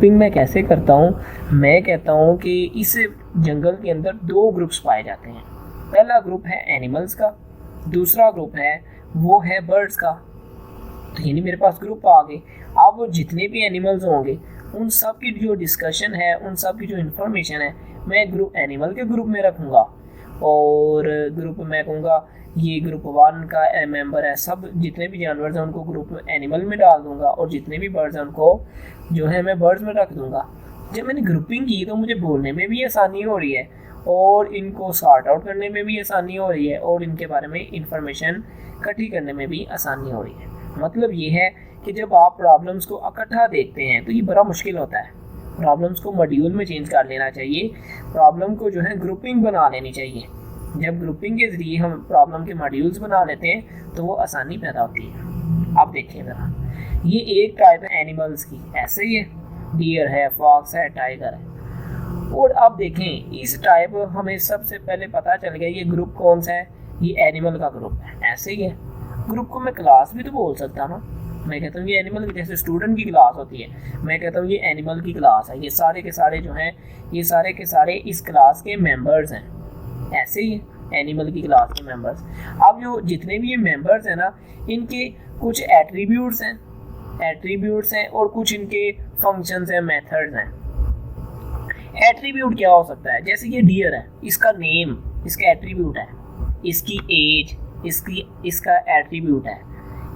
Grouping मैं कैसे करता हूँ, मैं कहता हूँ कि इस जंगल के अंदर दो ग्रुप्स पाए जाते हैं। पहला ग्रुप है एनिमल्स का, दूसरा ग्रुप है वो है बर्ड्स का। तो यानी मेरे पास ग्रुप आ गए। अब वो जितने भी एनिमल्स होंगे उन सब की जो डिस्कशन है, उन सब की जो इन्फॉर्मेशन है, मैं ग्रुप एनिमल के ग्रुप में रखूँगा और ग्रुप मैं कहूँगा ये ग्रुप 1 का मेंबर है, सब जितने भी जानवर हैं उनको ग्रुप एनिमल में डाल दूंगा और जितने भी बर्ड्स हैं उनको जो है मैं बर्ड्स में रख दूंगा। जब मैंने ग्रुपिंग की तो मुझे बोलने में भी आसानी हो रही है और इनको सॉर्ट आउट करने में भी आसानी हो रही है और इनके बारे में इंफॉर्मेशन इकट्ठी करने में भी आसानी हो रही है। मतलब ये है कि जब आप प्रॉब्लम्स को इकट्ठा देखते हैं तो ये बड़ा मुश्किल होता है। प्रॉब्लम्स को मॉड्यूल में चेंज कर लेना चाहिए, प्रॉब्लम को जो है ग्रुपिंग बना लेनी चाहिए। जब ग्रुपिंग के ज़रिए हम प्रॉब्लम के मॉड्यूल्स बना लेते हैं तो वो आसानी पैदा होती है। आप देखिए ज़रा, ये एक टाइप है एनिमल्स की, ऐसे ही है, डियर है, फॉक्स है, टाइगर है। और अब देखें इस टाइप हमें सबसे पहले पता चल गया ये ग्रुप कौन सा है, ये एनिमल का ग्रुप है। ऐसे ही है, ग्रुप को मैं क्लास भी तो बोल सकता ना। मैं कहता हूँ ये एनिमल की, जैसे स्टूडेंट की क्लास होती है, मैं कहता हूँ ये एनिमल की क्लास है, ये सारे के सारे जो हैं ये सारे के सारे इस क्लास के मेंबर्स हैं। ऐसे ही एनिमल की क्लास के मेंबर्स। अब जो जितने भी ये मेंबर्स हैं ना, इनके कुछ एट्रीब्यूट्स हैं और कुछ इनके फंक्शंस हैं, मेथड्स हैं। एट्रीब्यूट क्या हो सकता है, जैसे ये डियर है, इसका नेम इसका एट्रीब्यूट है, इसकी एज इसका एट्रीब्यूट है,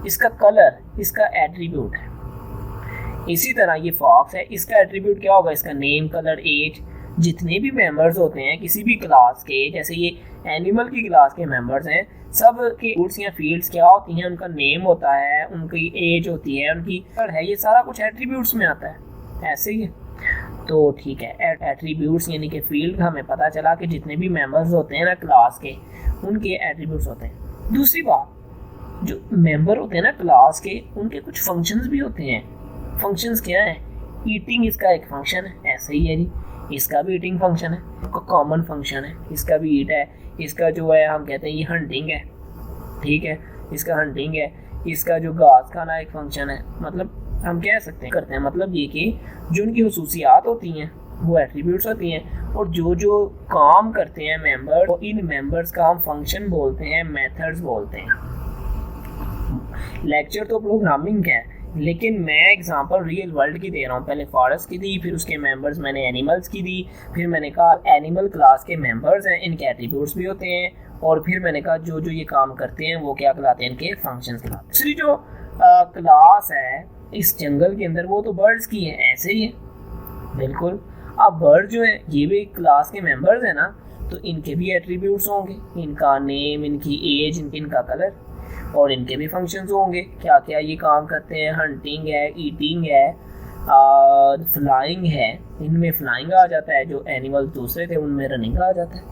इसका कलर इसका एट्रीब्यूट है। इसी तरह ये फॉक्स है, इसका एट्रीब्यूट क्या होगा, इसका नेम, कलर, एज। जितने भी मेंबर्स होते हैं किसी भी क्लास के, जैसे ये एनिमल की क्लास के मेंबर्स हैं, सब के रूट्स या फील्ड्स क्या होती हैं, उनका नेम होता है, उनकी एज होती है, उनकी कलर है, ये सारा कुछ एट्रीब्यूट्स में आता है। ऐसे ही तो ठीक है, एट्रीब्यूट्स यानी कि फील्ड हमें पता चला कि जितने भी मेंबर्स होते हैं ना क्लास के, उनके एट्रीब्यूट्स होते हैं। दूसरी बात, जो मेंबर होते हैं ना क्लास के, उनके कुछ फंक्शंस भी होते हैं। फंक्शंस क्या है, ईटिंग इसका एक फंक्शन है, ऐसे ही है जी, इसका भी ईटिंग फंक्शन है, कॉमन फंक्शन है, इसका भी ईट है। इसका जो है हम कहते हैं ये हंटिंग है, ठीक है, इसका हंटिंग है। इसका जो घास खाना एक फंक्शन है। मतलब हम कह सकते हैं करते हैं, मतलब ये कि जो उनकी हुसूसियात होती हैं वो एट्रीब्यूट्स होती हैं और जो जो काम करते हैं मेंबर, तो इन मेंबर्स का हम फंक्शन बोलते हैं, मेथड्स बोलते हैं। लेक्चर तो प्रोग्रामिंग का है, लेकिन मैं एग्जांपल रियल वर्ल्ड की दे रहा हूँ। पहले फॉरेस्ट की दी, फिर उसके मेंबर्स मैंने एनिमल्स की दी, फिर मैंने कहा एनिमल क्लास के मेंबर्स हैं, इनके एट्रीब्यूट्स भी होते हैं, और फिर मैंने कहा जो जो ये काम करते हैं वो क्या कहलाते हैं, इनके फंक्शंस कहलाते हैं। दूसरी जो क्लास है इस जंगल के अंदर वो तो बर्ड्स की है, ऐसे ही है बिल्कुल। अब बर्ड जो है ये भी क्लास के मेंबर्स है ना, तो इनके भी एट्रीब्यूट्स होंगे, इनका नेम, इनकी एज, इनका कलर, और इनके भी फंक्शंस होंगे, क्या क्या ये काम करते हैं। हंटिंग है, ईटिंग है, फ्लाइंग है, इनमें फ्लाइंग आ जाता है, जो एनिमल दूसरे थे उनमें रनिंग आ जाता है।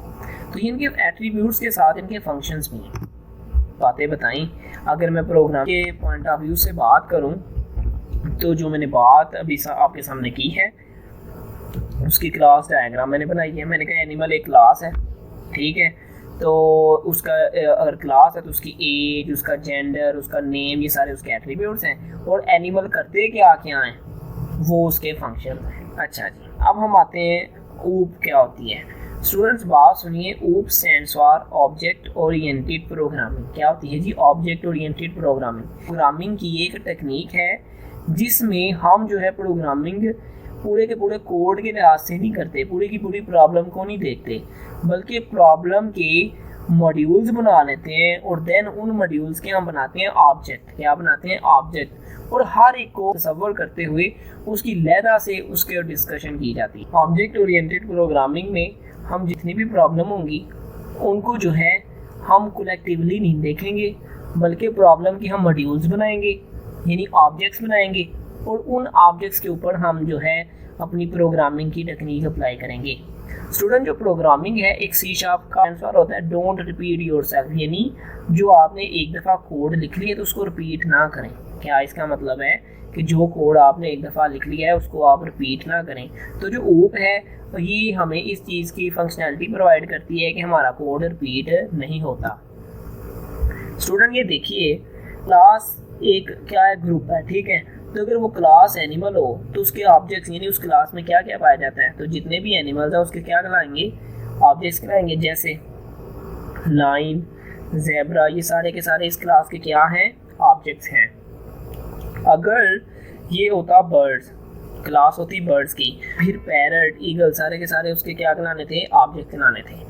तो इनके एट्रीब्यूट्स के साथ इनके फंक्शंस भी हैं। बातें बताई, अगर मैं प्रोग्राम के पॉइंट ऑफ व्यू से बात करूं तो जो मैंने बात अभी आपके सामने की है उसकी क्लास डायग्राम मैंने बनाई है। मैंने कहा एनिमल एक क्लास है, ठीक है, तो उसका अगर क्लास है तो उसकी एज, उसका जेंडर, उसका नेम, ये सारे उसके एट्रीब्यूट्स हैं। और एनिमल करते क्या हैं वो उसके फंक्शन हैं। अच्छा जी, अब हम आते हैं ऊप क्या होती है। स्टूडेंट्स बात सुनिए, ऊप stands for object oriented programming. क्या होती है जी, ऑब्जेक्ट ओरिएंटेड प्रोग्रामिंग। प्रोग्रामिंग की एक टेक्निक है जिसमें हम जो है प्रोग्रामिंग पूरे के पूरे कोड के लिहाज से नहीं करते, पूरी की पूरी प्रॉब्लम को नहीं देखते, बल्कि प्रॉब्लम के मॉड्यूल्स बना लेते हैं और देन उन मॉड्यूल्स के हम बनाते हैं ऑब्जेक्ट। क्या बनाते हैं, ऑब्जेक्ट, और हर एक को तसव्वुर करते हुए उसकी लहदा से उसके डिस्कशन की जाती है। ऑब्जेक्ट ओरिएंटेड प्रोग्रामिंग में हम जितनी भी प्रॉब्लम होंगी उनको जो है हम कलेक्टिवली नहीं देखेंगे, बल्कि प्रॉब्लम की हम मॉड्यूल्स बनाएंगे, यानी ऑब्जेक्ट्स बनाएंगे, और उन ऑब्जेक्ट्स के ऊपर हम जो है अपनी प्रोग्रामिंग की टेक्निक अप्लाई करेंगे। स्टूडेंट, जो प्रोग्रामिंग है एक सी शार्प का आंसर होता है डोंट रिपीट योरसेल्फ, यानी जो आपने एक दफ़ा कोड लिख लिया तो उसको रिपीट ना करें। क्या इसका मतलब है कि जो कोड आपने एक दफ़ा लिख लिया है उसको आप रिपीट ना करें। तो जो ऊप है ये हमें इस चीज़ की फंक्शनैलिटी प्रोवाइड करती है कि हमारा कोड रिपीट नहीं होता। स्टूडेंट ये देखिए, क्लास एक क्या है, ग्रुप है, ठीक है, तो अगर वो क्लास एनिमल हो तो उसके ऑब्जेक्ट्स यानी उस क्लास में क्या क्या पाया जाता है, तो जितने भी एनिमल्स हैं उसके क्या कहलाएंगे, ऑब्जेक्ट्स कहलाएंगे। जैसे लाइन, ज़ेब्रा, ये सारे के सारे इस क्लास के क्या हैं, ऑब्जेक्ट्स हैं। अगर ये होता बर्ड्स, क्लास होती बर्ड्स की, फिर पैरट, ईगल, सारे के सारे उसके क्या कहलाने थे, ऑब्जेक्ट कहलाने थे।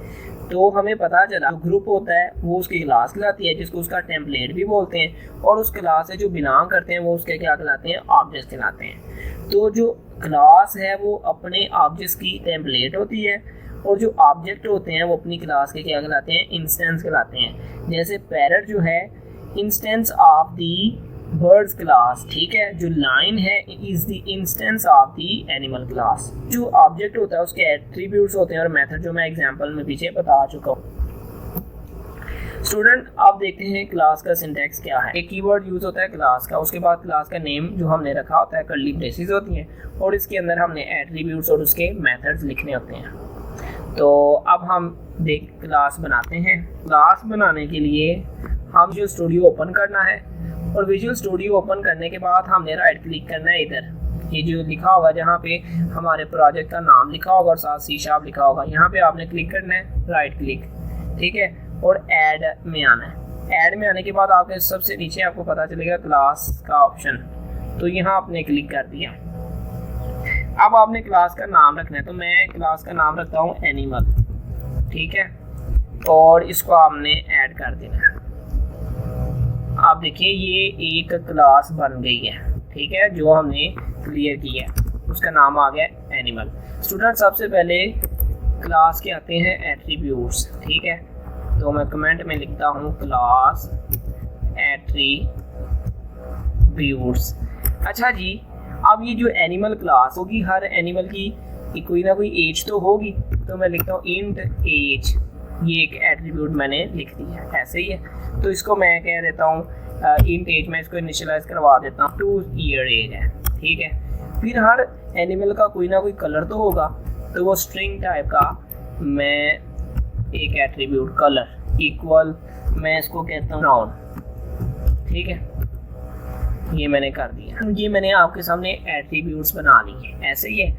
तो हमें पता चला जो ग्रुप होता है वो उसकी क्लास कहलाती है, जिसको उसका टेम्पलेट भी बोलते हैं, और उस क्लास से जो बिलोंग करते हैं वो उसके क्या कहलाते हैं, ऑब्जेक्ट्स कहलाते हैं। तो जो क्लास है वो अपने ऑब्जेक्ट्स की टेम्पलेट होती है, और जो ऑब्जेक्ट होते हैं वो अपनी क्लास के क्या कहलाते हैं, इंस्टेंस कहलाते हैं। जैसे पैरट जो है instance of the birds class, ठीक है। जो लाइन है is the instance of the animal class. जो ऑब्जेक्ट होता है उसके एट्रीब्यूट्स होते हैं और मेथड जो मैं एग्जांपल में पीछे बता चुका हूँ। स्टूडेंट आप देखते हैं क्लास का सिंटैक्स क्या है। एक कीवर्ड यूज होता है क्लास का, उसके बाद क्लास का नेम जो हमने रखा होता है, कर्ली ब्रेसेस होती हैं, और इसके अंदर हमने एट्रीब्यूट्स और उसके मेथड्स लिखने होते हैं। तो अब हम देख क्लास बनाते हैं। क्लास बनाने के लिए हम जो स्टूडियो ओपन करना है, और विजुअल स्टूडियो ओपन करने के बाद हमने राइट क्लिक करना है। इधर ये जो लिखा होगा जहाँ पे हमारे प्रोजेक्ट का नाम लिखा होगा और साथ C# लिखा होगा, यहाँ पे आपने क्लिक करना है, राइट क्लिक, ठीक है, और ऐड में आना है। ऐड में आने के बाद आपके सबसे नीचे आपको पता चलेगा क्लास का ऑप्शन, तो यहाँ आपने क्लिक कर दिया। अब आपने क्लास का नाम रखना है, तो मैं क्लास का नाम रखता हूँ एनिमल, ठीक है, और इसको आपने ऐड कर देना है। आप देखिए ये एक क्लास बन गई है, ठीक है, जो हमने क्लियर की है, उसका नाम आ गया एनिमल। स्टूडेंट सबसे पहले क्लास के आते हैं एट्रीब्यूट्स, ठीक है, तो मैं कमेंट में लिखता हूँ क्लास एट्रीब्यूट्स। अच्छा जी, अब ये जो एनिमल क्लास होगी, हर एनिमल की कोई ना कोई एज तो होगी, तो मैं लिखता हूँ इंट एज, ये एक एट्रीब्यूट मैंने लिख दिया, ऐसे ही है। तो इसको मैं कह देता हूँ इंट एज, मैं इसको इनिशियलाइज करवा देता हूँ 2 ईयर एज है, ठीक है। फिर हर एनिमल का कोई ना कोई कलर तो होगा, तो वो स्ट्रिंग टाइप का मैं एक एट्रीब्यूट कलर इक्वल, मैं इसको कहता हूँ ब्राउन, ठीक है, ये मैंने कर दिया। ये मैंने आपके सामने एट्रीब्यूट्स बना लिए, ऐसे ही है।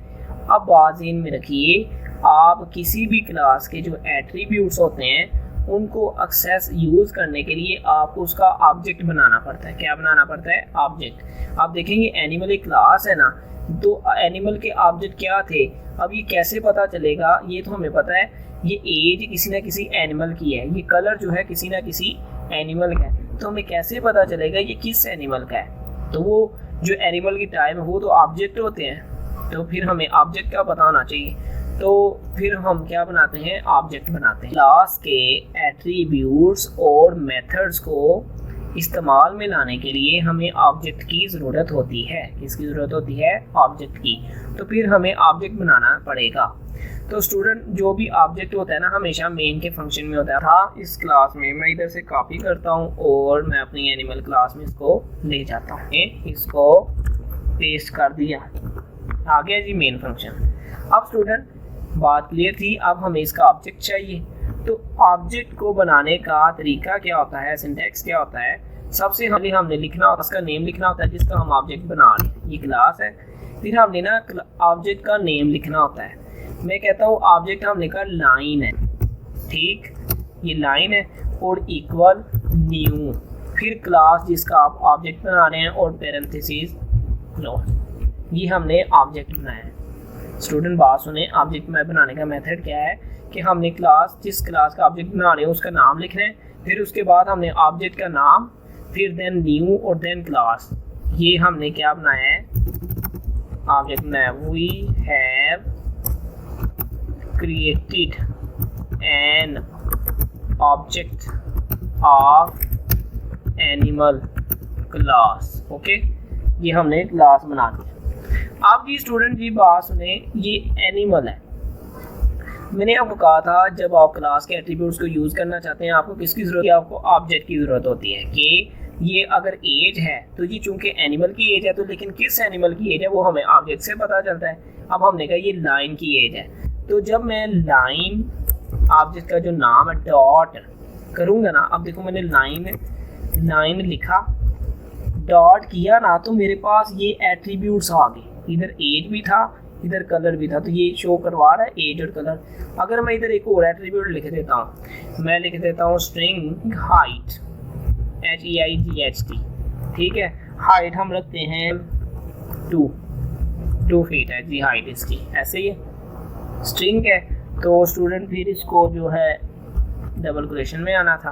अब बात ज़हन में रखिए, आप किसी भी क्लास के जो एट्रीब्यूट्स होते हैं उनको एक्सेस यूज़ करने के लिए आपको उसका ऑब्जेक्ट बनाना पड़ता है। क्या बनाना पड़ता है? ऑब्जेक्ट। आप देखेंगे एनिमल एक क्लास है ना, तो एनिमल के ऑब्जेक्ट क्या थे। अब ये कैसे पता चलेगा, ये तो हमें पता है, ये एज किसी ना किसी एनिमल की है, ये कलर जो है किसी ना किसी एनिमल का है, तो हमें कैसे पता चलेगा ये किस एनिमल का है। तो वो जो एनिमल की टाइप है वो तो ऑब्जेक्ट होते हैं, तो फिर हमें ऑब्जेक्ट का पता होना चाहिए। तो फिर हम क्या बनाते हैं, ऑब्जेक्ट बनाते हैं। क्लास के एट्रीब्यूट्स और मेथड्स को इस्तेमाल में लाने के लिए हमें ऑब्जेक्ट की ज़रूरत होती है। किसकी ज़रूरत होती है? ऑब्जेक्ट की। तो फिर हमें ऑब्जेक्ट बनाना पड़ेगा। तो स्टूडेंट जो भी ऑब्जेक्ट होता है ना, हमेशा मेन के फंक्शन में होता था। इस क्लास में मैं इधर से कॉपी करता हूँ और मैं अपनी एनिमल क्लास में इसको ले जाता हूँ, इसको पेस्ट कर दिया, आ गया जी मेन फंक्शन। अब स्टूडेंट बात क्लियर थी, अब हमें इसका ऑब्जेक्ट चाहिए। तो ऑब्जेक्ट को बनाने का तरीका क्या होता है, सिंटैक्स क्या होता है? सबसे पहले हमने लिखना होता है, उसका नेम लिखना होता है जिसका हम ऑब्जेक्ट बना रहे हैं। ये क्लास है, फिर हमने ना ऑब्जेक्ट का नेम लिखना होता है। मैं कहता हूँ ऑब्जेक्ट हमने कहा लाइन है, ठीक, ये लाइन है, और इक्वल न्यू, फिर क्लास जिसका आप ऑब्जेक्ट बना रहे हैं और पैरेंथेसिस लो, ये हमने ऑब्जेक्ट बनाया है। स्टूडेंट बात सुने, ऑब्जेक्ट में बनाने का मेथड क्या है कि हमने क्लास, जिस क्लास का ऑब्जेक्ट बना रहे हैं उसका नाम लिखना है, फिर उसके बाद हमने ऑब्जेक्ट का नाम, फिर देन न्यू और देन क्लास। ये हमने क्या बनाया है, ऑब्जेक्ट बनाया। We have created an object of animal class, okay, ये हमने क्लास बना दिया। आप जी स्टूडेंट जी बात सुने, ये एनिमल है। मैंने आपको कहा था जब आप क्लास के एट्रीब्यूट्स को यूज़ करना चाहते हैं आपको किसकी ज़रूरत है? आपको ऑब्जेक्ट की ज़रूरत होती है कि ये अगर एज है तो ये चूंकि एनिमल की एज है, तो लेकिन किस एनिमल की एज है वो हमें ऑब्जेक्ट से पता चलता है। अब हमने कहा ये लाइन की एज है, तो जब मैं लाइन ऑब्जेक्ट का जो नाम है डॉट करूँगा ना, अब देखो मैंने लाइन लिखा, डॉट किया ना तो मेरे पास ये एट्रीब्यूट्स आ गए, इधर एज भी था इधर कलर भी था, तो ये शो करवा रहा है एज और कलर। अगर मैं इधर एक और एट्रीब्यूट लिख देता हूँ, मैं लिख देता हूँ स्ट्रिंग हाइट, HEIGHT, ठीक है। हाइट हम रखते हैं 2 फीट है जी हाइट इसकी, ऐसे ही है, स्ट्रिंग है। तो स्टूडेंट फिर इसको जो है डबल क्वेश्चन में आना था।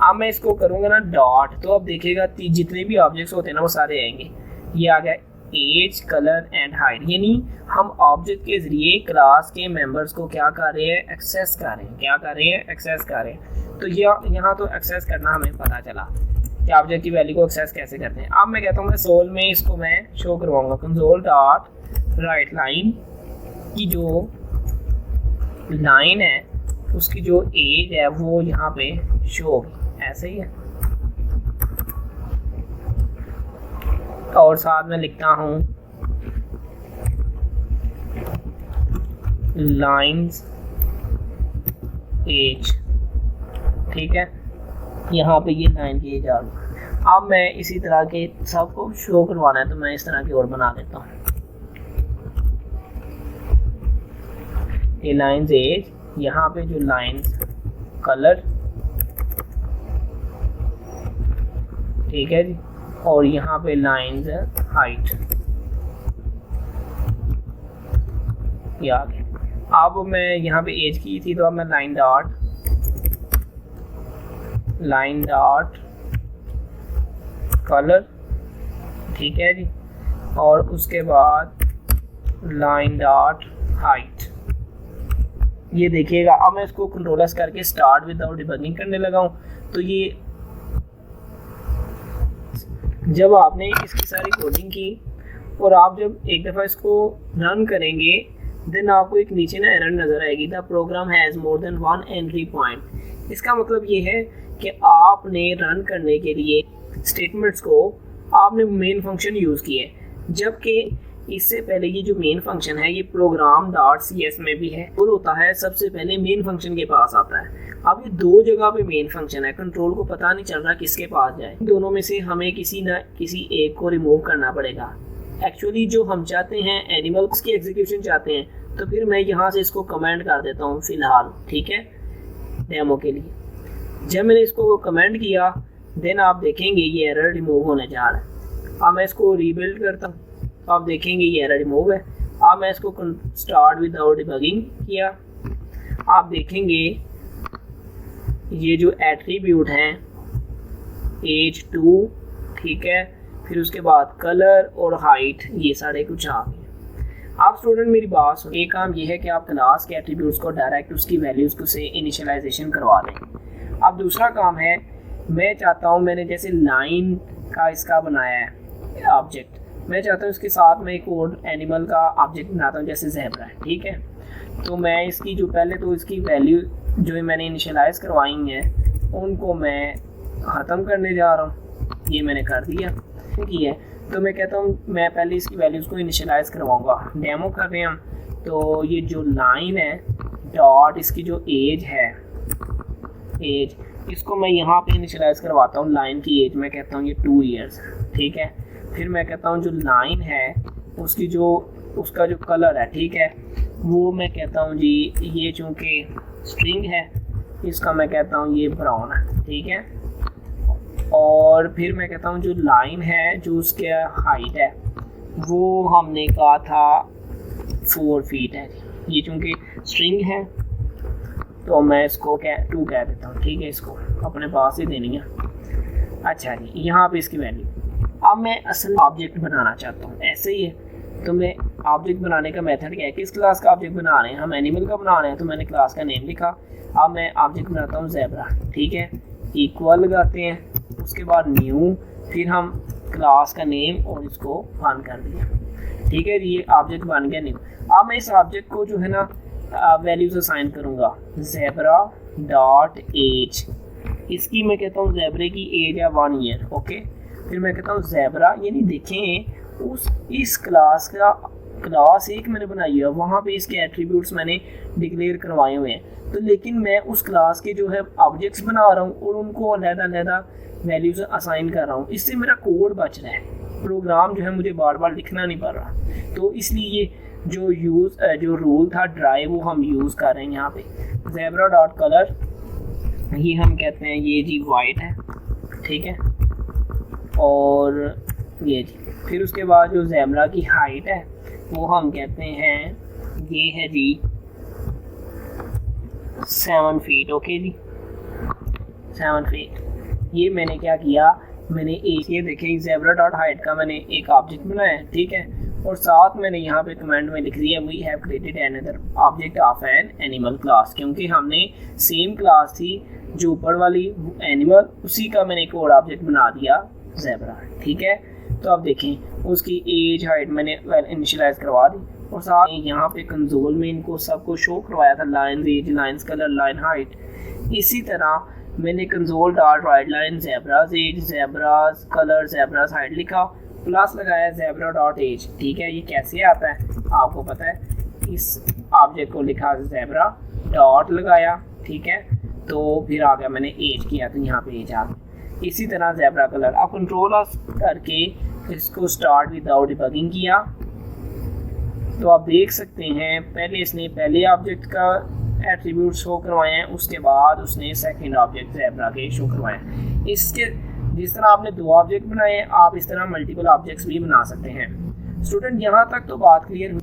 अब मैं इसको करूँगा ना डॉट, तो अब देखिएगा जितने भी ऑब्जेक्ट्स होते हैं ना वो सारे आएंगे। ये आ गया एज, कलर एंड हाइट, यानी हम ऑब्जेक्ट के जरिए क्लास के मेंबर्स को क्या कर रहे हैं, एक्सेस कर रहे हैं। क्या कर रहे हैं, एक्सेस कर रहे हैं। तो यहाँ तो एक्सेस करना हमें पता चला कि ऑब्जेक्ट की वैल्यू को एक्सेस कैसे करते हैं। अब मैं कहता हूँ मैं सोल में इसको मैं शो करवाऊंगा, कंसोल डॉट राइट लाइन की जो लाइन है उसकी जो एज है वो यहाँ पे शो होगी, ऐसे ही है। और साथ में लिखता हूँ लाइन्स एज, ठीक है। यहाँ पे ये लाइन की एज आ गई। अब मैं इसी तरह के सबको शो करवाना है तो मैं इस तरह की और बना देता हूँ, ये लाइन्स एज, यहाँ पे जो लाइन्स कलर, ठीक है जी, और यहाँ पे लाइन्स हाइट, ये आ गया। अब मैं यहाँ पे एज की थी तो अब मैं लाइन डॉट कलर, ठीक है जी, और उसके बाद लाइन डॉट हाइट। ये देखिएगा अब मैं इसको कंट्रोल एस करके स्टार्ट विदाउट डिबगिंग करने लगा हूँ। तो ये जब आपने इसकी सारी कोडिंग की और आप जब एक दफ़ा इसको रन करेंगे देन आपको एक नीचे ना एरर नज़र आएगी, the program has more than 1 entry point. इसका मतलब ये है कि आपने रन करने के लिए स्टेटमेंट्स को आपने मेन फंक्शन यूज़ किए, जबकि इससे पहले ये जो मेन फंक्शन है ये प्रोग्राम डॉट CS में भी है, वो होता है सबसे पहले मेन फंक्शन के पास आता है। अब ये दो जगह पे मेन फंक्शन है, कंट्रोल को पता नहीं चल रहा किसके पास जाए, दोनों में से हमें किसी ना किसी एक को रिमूव करना पड़ेगा। एक्चुअली जो हम चाहते हैं एनिमल्स की एग्जीक्यूशन चाहते हैं, तो फिर मैं यहाँ से इसको कमेंट कर देता हूँ फिलहाल, ठीक है, डेमो के लिए। जब मैंने इसको कमेंट किया देन आप देखेंगे ये एरर रिमूव होने जा रहा है। अब मैं इसको रीबिल्ड करता हूँ, आप देखेंगे ये एरर रिमूव है। अब मैं इसको स्टार्ट विदाउट डिबगिंग किया, आप देखेंगे ये जो एट्रीब्यूट हैं एज 2, ठीक है, फिर उसके बाद कलर और हाइट, ये सारे कुछ आ गए। आप स्टूडेंट मेरी बात सुन, एक काम ये है कि आप क्लास के एट्रीब्यूट्स को डायरेक्ट उसकी वैल्यूज़ को से इनिशियलाइजेशन करवा दें। अब दूसरा काम है, मैं चाहता हूँ मैंने जैसे लाइन का इसका बनाया है ऑब्जेक्ट, मैं चाहता हूँ इसके साथ में एक और एनिमल का ऑब्जेक्ट बनाता हूँ जैसे ज़ेब्रा है, ठीक है। तो मैं इसकी जो पहले तो इसकी वैल्यू जो मैंने इनिशियलाइज करवाई हैं उनको मैं ख़त्म करने जा रहा हूँ, ये मैंने कर दिया की है। तो मैं कहता हूँ मैं पहले इसकी वैल्यूज़ को इनिशियलाइज करवाऊँगा, डेमो कर रहे हैं हम। तो ये जो लाइन है डॉट इसकी जो एज है एज, इसको मैं यहाँ पे इनिशियलाइज करवाता हूँ, लाइन की एज मैं कहता हूँ ये 2 ईयर्स, ठीक है। फिर मैं कहता हूँ जो लाइन है उसकी जो उसका जो कलर है, ठीक है, वो मैं कहता हूँ जी ये चूँकि स्ट्रिंग है इसका मैं कहता हूँ ये ब्राउन है, ठीक है। और फिर मैं कहता हूँ जो लाइन है जो उसके हाइट है वो हमने कहा था 4 फीट है, ये चूँकि स्ट्रिंग है तो मैं इसको 2 कह देता हूँ, ठीक है, इसको अपने पास ही देनी है। अच्छा जी, यहाँ पे इसकी वैल्यू। अब मैं असल ऑब्जेक्ट बनाना चाहता हूँ, ऐसे ही है। तो मैं ऑब्जेक्ट बनाने का मेथड क्या है, किस क्लास का ऑब्जेक्ट बना रहे हैं हम, एनिमल का बना रहे हैं, तो मैंने क्लास का नेम लिखा। अब मैं ऑब्जेक्ट बनाता हूँ ज़ेब्रा, ठीक है, इक्वल लगाते हैं, उसके बाद न्यू, फिर हम क्लास का नेम और इसको ऑन कर दिया, ठीक है। ये ऑब्जेक्ट बन गया न्यू। अब मैं इस ऑब्जेक्ट को जो है ना वैल्यूज असाइन करूँगा, ज़ेब्रा डॉट एज, इसकी मैं कहता हूँ ज़ेब्रे की एज है 1 ईयर, ओके। फिर मैं कहता हूँ ज़ेब्रा, यानी देखें उस इस क्लास का क्लास एक मैंने बनाई है, वहाँ पे इसके एट्रीब्यूट्स मैंने डिक्लेयर करवाए हुए हैं, तो लेकिन मैं उस क्लास के जो है ऑब्जेक्ट्स बना रहा हूँ और उनको अलग-अलग वैल्यूज असाइन कर रहा हूँ। इससे मेरा कोड बच रहा है, प्रोग्राम जो है मुझे बार बार लिखना नहीं पड़ रहा। तो इसलिए ये जो रूल था ड्राइव वो हम यूज़ कर रहे हैं यहाँ पे। ज़ेब्रा डॉट कलर ये हम कहते हैं ये जी वाइट है, ठीक है, और ये जी फिर उसके बाद जो ज़ेब्रा की हाइट है वो हम कहते हैं ये है जी 7 फीट। ओके जी 7 फीट। ये मैंने क्या किया, मैंने ये देखें ज़ेब्रा डॉट हाइट का मैंने एक ऑब्जेक्ट बनाया है, ठीक है, और साथ मैंने यहाँ पे कमेंट में लिख दिया we have created another object of an animal class, क्योंकि हमने सेम क्लास थी जो ऊपर वाली एनिमल, उसी का मैंने एक और ऑब्जेक्ट बना दिया ज़ेब्रा, ठीक है। तो अब देखें उसकी एज हाइट मैंने इनिशियलाइज करवा दी, और साथ यहाँ पे कंसोल में इनको सबको शो करवाया था lion age, lion's colour, lion height. इसी तरह मैंने console dot write line zebras age, zebras colour, zebras height लिखा, प्लस लगाया ज़ेब्रा डॉट एज, ठीक है। ये कैसे आता है आपको पता है, इस ऑब्जेक्ट को लिखा ज़ेब्रा डॉट लगाया, ठीक है, तो फिर आ गया मैंने एज किया तो यहाँ पे एज आ गया। इसी तरह ज़ेब्रा कलर, अब कंट्रोल करके इसको स्टार्ट विदाउट डिबगिंग किया तो आप देख सकते हैं पहले इसने पहले ऑब्जेक्ट का एट्रीब्यूट शो करवाए हैं, उसके बाद उसने सेकंड ऑब्जेक्ट ज़ेब्रा के शो करवाए हैं। इसके जिस तरह आपने 2 ऑब्जेक्ट बनाए हैं, आप इस तरह मल्टीपल ऑब्जेक्ट्स भी बना सकते हैं। स्टूडेंट यहाँ तक तो बात क्लियर हुई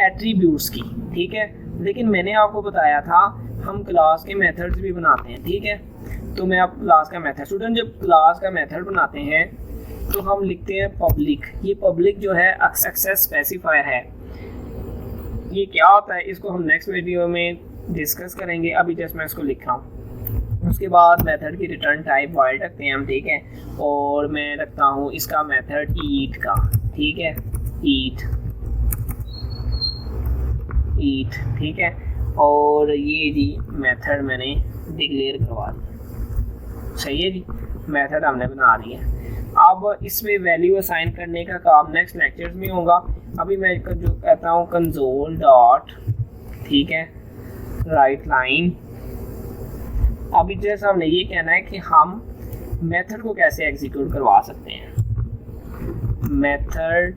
एट्रीब्यूट्स की, ठीक है, लेकिन मैंने आपको बताया था हम क्लास के मेथड्स भी बनाते हैं, ठीक है। तो मैं अब क्लास का मेथड, स्टूडेंट जब क्लास का मेथड बनाते हैं तो हम लिखते हैं पब्लिक। ये पब्लिक जो है एक्सेस स्पेसिफायर है। ये क्या होता है इसको हम नेक्स्ट वीडियो में डिस्कस करेंगे, अभी जस्ट मैं इसको लिख रहा हूँ। उसके बाद मेथड की रिटर्न टाइप वाइड रखते हैं हम, ठीक है, और मैं रखता हूँ इसका मेथड ईट का, ठीक है, ईट, ठीक है, और ये जी मेथड मैंने डिक्लेयर करवा दिया, सही है जी, मेथड हमने बना दिया। अब इसमें वैल्यू असाइन करने का काम नेक्स्ट लेक्चर्स में होगा। अभी मैं जो कहता हूँ कंसोल डॉट, ठीक है, राइट लाइन। अभी जैसे हमने ये कहना है कि हम मेथड को कैसे एग्जीक्यूट करवा सकते हैं, मेथड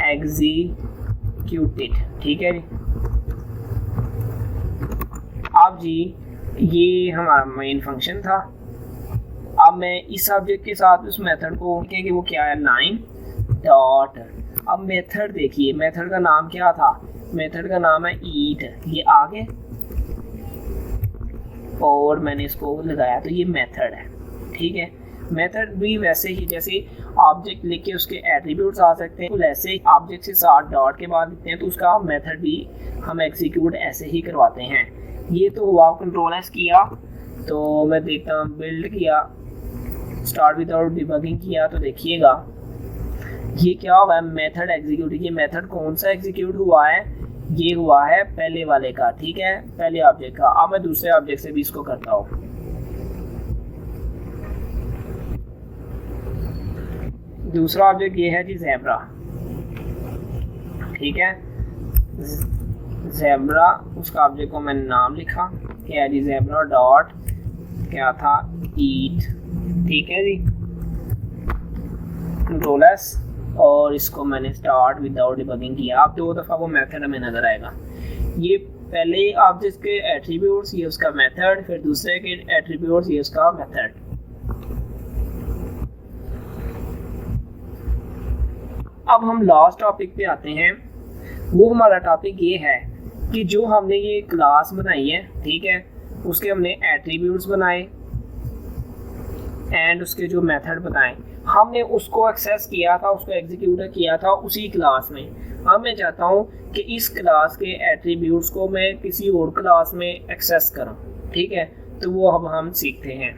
एग्जीक्यूटेड, ठीक है जी। अब जी ये हमारा मेन फंक्शन था। अब मैं इस ऑब्जेक्ट के साथ उस मेथड को कि वो क्या है, लाइन डॉट। अब मेथड देखिए, मेथड का नाम क्या था, मेथड का नाम है ईट, ये आगे और मैंने इसको लगाया तो ये मेथड है, ठीक है। मेथड भी वैसे ही जैसे ऑब्जेक्ट लिख के उसके एट्रीब्यूट्स आ सकते हैं, तो ऐसे ही ऑब्जेक्ट से साथ डॉट के बाद लिखते हैं तो उसका मेथड भी हम एग्जीक्यूट ऐसे ही करवाते हैं। ये तो हुआ कंट्रोल एस किया, तो मैं देखता हूँ बिल्ड किया, स्टार्ट विदाउट डिबगिंग किया, तो देखिएगा ये क्या हुआ है, मेथड एग्जीक्यूट। ये मेथड कौन सा एग्जीक्यूट हुआ है, ये हुआ है पहले वाले का, ठीक है, पहले ऑब्जेक्ट का। अब मैं दूसरे ऑब्जेक्ट से भी इसको करता हूँ। दूसरा ऑब्जेक्ट ये है जी ज़ेब्रा, ठीक है, ज़ेब्रा, उसका ऑब्जेक्ट को मैंने नाम लिखा क्या जी, ज़ेब्रा डॉट क्या था, ईट, ठीक है जी, कंट्रोल एस, और इसको मैंने स्टार्ट विदाउट डिबगिंग किया। अब 2 दफ़ा वो मेथड हमें नजर आएगा। ये पहले ऑब्जेक्ट के एट्रीब्यूट्स, ये उसका मेथड, फिर दूसरे के एट्रीब्यूट्स, ये उसका मेथड। अब हम लास्ट टॉपिक पे आते हैं। वो हमारा टॉपिक ये है कि जो हमने ये क्लास बनाई है, ठीक है, उसके हमने एट्रीब्यूट्स बनाए एंड उसके जो मेथड बताए, हमने उसको एक्सेस किया था, उसको एग्जीक्यूट किया था उसी क्लास में। अब मैं चाहता हूँ कि इस क्लास के एट्रीब्यूट्स को मैं किसी और क्लास में एक्सेस करूँ, ठीक है, तो वो अब हम सीखते हैं।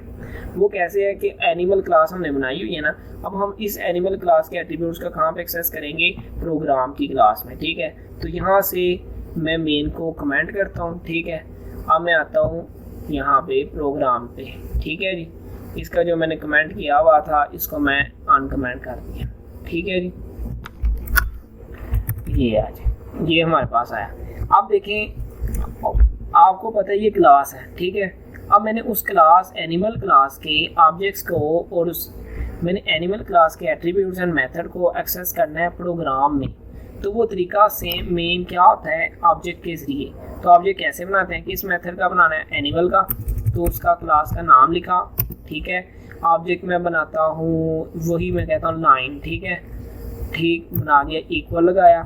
वो कैसे है कि एनिमल क्लास हमने बनाई हुई है ना, अब हम इस एनिमल क्लास के एट्रीब्यूट्स का कहाँ पे एक्सेस करेंगे, प्रोग्राम की क्लास में, ठीक है। तो यहाँ से मैं मेन को कमेंट करता हूँ, ठीक है। अब मैं आता हूँ यहाँ पे प्रोग्राम पे, ठीक है जी। इसका जो मैंने कमेंट किया हुआ था इसको मैं अनकमेंट कर दिया, ठीक है जी। ये आज ये हमारे पास आया। अब देखें, आपको पता है ये क्लास है, ठीक है। अब मैंने उस क्लास एनिमल क्लास के ऑब्जेक्ट्स को और मैंने एनिमल क्लास के एट्रीब्यूट्स एंड मेथड को एक्सेस करना है प्रोग्राम में। तो वो तरीका सेम मेन क्या होता है, ऑब्जेक्ट के ज़रिए। तो ऑब्जेक्ट कैसे बनाते हैं, किस मेथड का बनाना है, एनिमल का। तो उसका क्लास का नाम लिखा, ठीक है। ऑब्जेक्ट मैं बनाता हूँ, वही मैं कहता हूँ लाइन, ठीक है, ठीक बना दिया, इक्वल लगाया,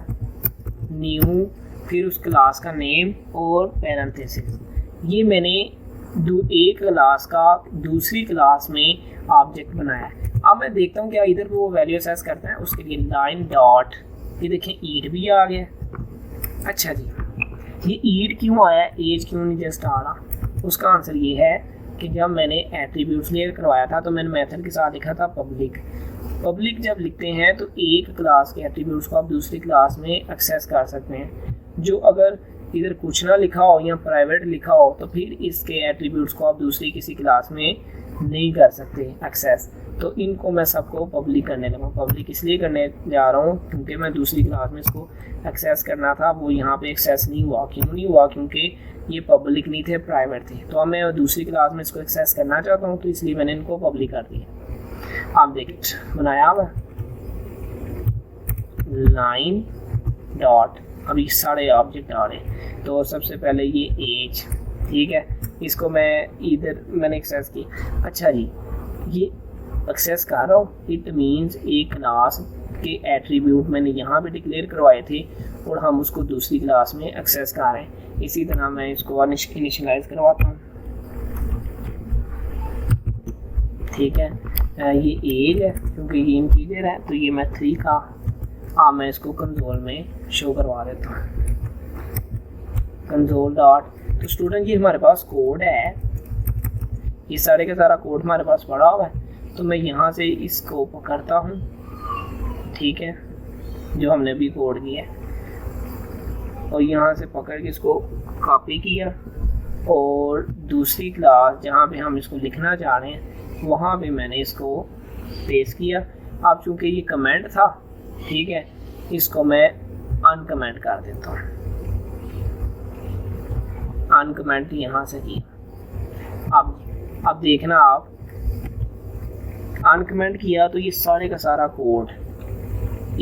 न्यू, फिर उस क्लास का नेम और पैरेंथेसिस। ये मैंने एक क्लास का दूसरी क्लास में ऑब्जेक्ट बनाया है। अब मैं देखता हूँ क्या इधर वो वैल्यू एक्सेस करता है। उसके लिए लाइन डॉट, ये देखें ईड भी आ गया। अच्छा जी, ये ईड क्यों आया, एज क्यों नहीं जस्ट आ रहा? उसका आंसर ये है कि जब मैंने एट्रीब्यूट्स क्लियर करवाया था तो मैंने मेथड के साथ लिखा था पब्लिक। पब्लिक जब लिखते हैं तो एक क्लास के एट्रीब्यूट्स को आप दूसरी क्लास में एक्सेस कर सकते हैं। जो अगर इधर कुछ ना लिखा हो या प्राइवेट लिखा हो तो फिर इसके एट्रीब्यूट्स को आप दूसरी किसी क्लास में नहीं कर सकते एक्सेस। तो इनको मैं सबको पब्लिक करने लगा। पब्लिक इसलिए करने जा रहा हूँ क्योंकि मैं दूसरी क्लास में इसको एक्सेस करना था, वो यहाँ पे एक्सेस नहीं हुआ। क्यों नहीं हुआ? क्योंकि ये पब्लिक नहीं थे, प्राइवेट थे। तो अब मैं दूसरी क्लास में इसको एक्सेस करना चाहता हूँ, तो इसलिए मैंने इनको पब्लिक कर दिया। आप देखिए बनाया हुआ लाइन डॉट, अभी सारे ऑब्जेक्ट आ रहे हैं। तो सबसे पहले ये एज, ठीक है, इसको मैं इधर मैंने एक्सेस की। अच्छा जी, ये एक्सेस कर रहा हूँ, इट मीन्स एक क्लास के एट्रीब्यूट मैंने यहाँ पे डिक्लेयर करवाए थे और हम उसको दूसरी क्लास में एक्सेस कर रहे हैं। इसी तरह मैं इसको इनिशियलाइज करवाता हूँ, ठीक है। ये एज है क्योंकि ये इंटीजर है, तो ये मैं 3 का मैं इसको कंसोल में शो करवा देता हूँ, कंसोल डॉट। तो स्टूडेंट ये हमारे पास कोड है, ये सारे का सारा कोड हमारे पास पड़ा हुआ है। तो मैं यहाँ से इसको पकड़ता हूँ, ठीक है, जो हमने अभी कोड किया है, और यहाँ से पकड़ के इसको कॉपी किया और दूसरी क्लास जहाँ पे हम इसको लिखना चाह रहे हैं वहाँ पे मैंने इसको पेस्ट किया। अब चूँकि ये कमेंट था, ठीक है, इसको मैं अनकमेंट कर देता हूँ, अनकमेंट यहाँ से किया। अब देखना आप, अनकमेंट किया तो ये सारे का सारा कोड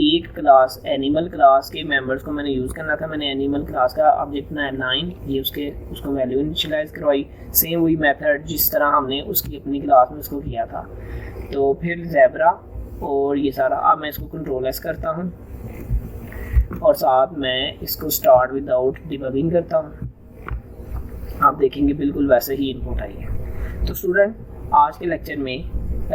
एक क्लास एनिमल क्लास के मेंबर्स को मैंने यूज़ करना था। मैंने एनिमल क्लास का ऑब्जेक्ट बनाया 9, ये उसको वैल्यू इनिशियलाइज करवाई। सेम वही मेथड जिस तरह हमने उसकी अपनी क्लास में उसको किया था। तो फिर ज़ेब्रा और ये सारा। अब मैं इसको कंट्रोल एस करता हूँ और साथ मैं इसको स्टार्ट विदाउट डिबगिंग करता हूँ। आप देखेंगे बिल्कुल वैसे ही इनपुट आई है। तो स्टूडेंट आज के लेक्चर में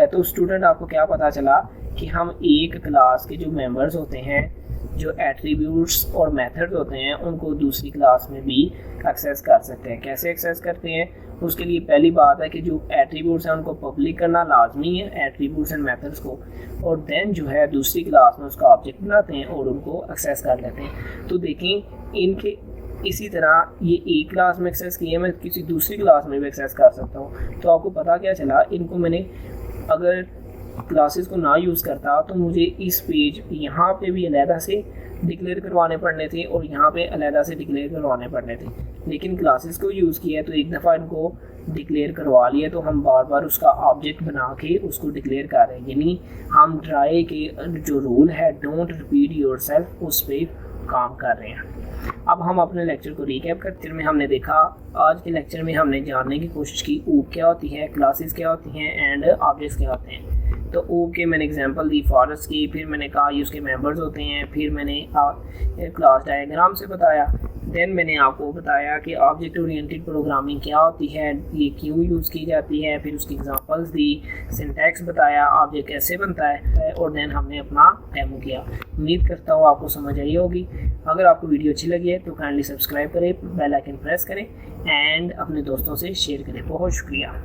तो स्टूडेंट आपको क्या पता चला कि हम एक क्लास के जो मेंबर्स होते हैं, जो एट्रीब्यूट्स और मेथड्स होते हैं, उनको दूसरी क्लास में भी एक्सेस कर सकते हैं। कैसे एक्सेस करते हैं? उसके लिए पहली बात है कि जो एट्रीब्यूट्स हैं उनको पब्लिक करना लाजमी है, एट्रीब्यूट्स एंड मेथड्स को, और देन जो है दूसरी क्लास में उसका ऑब्जेक्ट बनाते हैं और उनको एक्सेस कर लेते हैं। तो देखें इनके इसी तरह ये एक क्लास में एक्सेस किए, मैं किसी दूसरी क्लास में भी एक्सेस कर सकता हूँ। तो आपको पता क्या चला, इनको मैंने अगर क्लासेस को ना यूज़ करता तो मुझे इस पेज यहाँ पे भी अलहदा से डिक्लेयर करवाने पड़ने थे और यहाँ पे अलहदा से डिक्लेयर करवाने पड़ने थे। लेकिन क्लासेस को यूज़ किया तो एक दफ़ा इनको डिक्लेयर करवा लिए, तो हम बार बार उसका ऑब्जेक्ट बना के उसको डिक्लेयर कर रहे हैं। यानी हम ट्राई के जो रूल है डोंट रिपीट योरसेल्फ, उस पर काम कर रहे हैं। अब हम अपने लेक्चर को रिकैप करते हैं। हमने देखा आज के लेक्चर में हमने जानने की कोशिश की ऊप क्या होती है, क्लासेस क्या होती हैं एंड ऑब्जेक्ट्स क्या होते हैं। तो ऊप के मैंने एग्जांपल दी फॉरेस्ट की, फिर मैंने कहा ये उसके मेंबर्स होते हैं, फिर मैंने क्लास डायग्राम से बताया, देन मैंने आपको बताया कि ऑब्जेक्ट ओरिएंटेड प्रोग्रामिंग क्या होती है, ये क्यों यूज़ की जाती है, फिर उसकी एग्जांपल्स दी, सिंटैक्स बताया, ऑब्जेक्ट कैसे बनता है, और देन हमने अपना डेमो किया। उम्मीद करता हूँ आपको समझ आई होगी। अगर आपको वीडियो अच्छी लगी है तो काइंडली सब्सक्राइब करें, बेल आइकन प्रेस करें एंड अपने दोस्तों से शेयर करें। बहुत शुक्रिया।